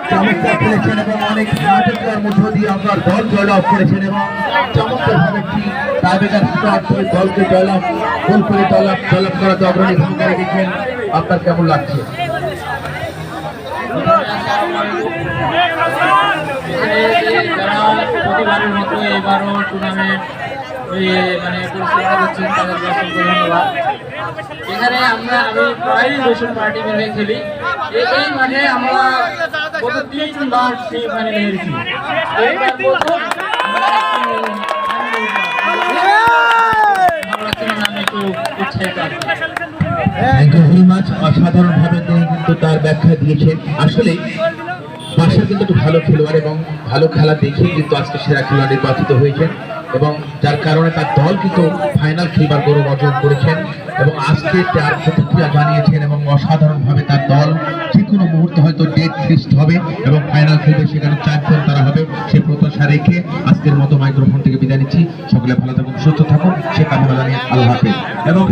চমৎকার খেলেছেন এবং অনেক নাটকের মধ্য দিয়ে আপনার দল জয়লাভ করেছেন এবং চমৎকার ভাবে একটি টাইব্রেকার শট করে দলকে জয়লাভ গোল করে জয়লাভ করাতে অগ্রণী ভূমিকা রেখেছেন। আপনার কেমন লাগছে? প্রতিবারের মতো এবারও টুর্নামেন্ট পরিচালনা করছেন তাদেরকে অসংখ্য ধন্যবাদ। এখানে আমি প্রায়ই রসুন পার্টি মিলে খেলি। এই মাঠে আমরা গত 3বার সেমিফাইনালে হেরেছি। অসাধারণ ভাবে তিনি কিন্তু তার ব্যাখ্যা দিয়েছেন। আসলে বাসার কিন্তু একটু ভালো খেলোয়াড় এবং ভালো খেলা দেখে কিন্তু আজকে সেরা খেলোয়াড় নির্বাচিত হয়েছেন এবং যার কারণে তার দল কিন্তু ফাইনাল খেলবার গৌরব অর্জন করেছেন এবং আজকে তার প্রতিক্রিয়া জানিয়েছেন এবং অসাধারণভাবে তার দল যে কোনো মুহূর্তে হয়তো ডেট ফিক্সড হবে এবং ফাইনাল খেলবে, সেখানে চ্যাম্পিয়ন তারা হবে সেই প্রত্যাশা রেখে আজকের মতো মাইক্রোফোন থেকে বিদায় নিচ্ছি। সকলে ভালো থাকুন, সুস্থ থাকুন, সে কামনা জানিয়ে আল্লাহ হাফেজ। এবং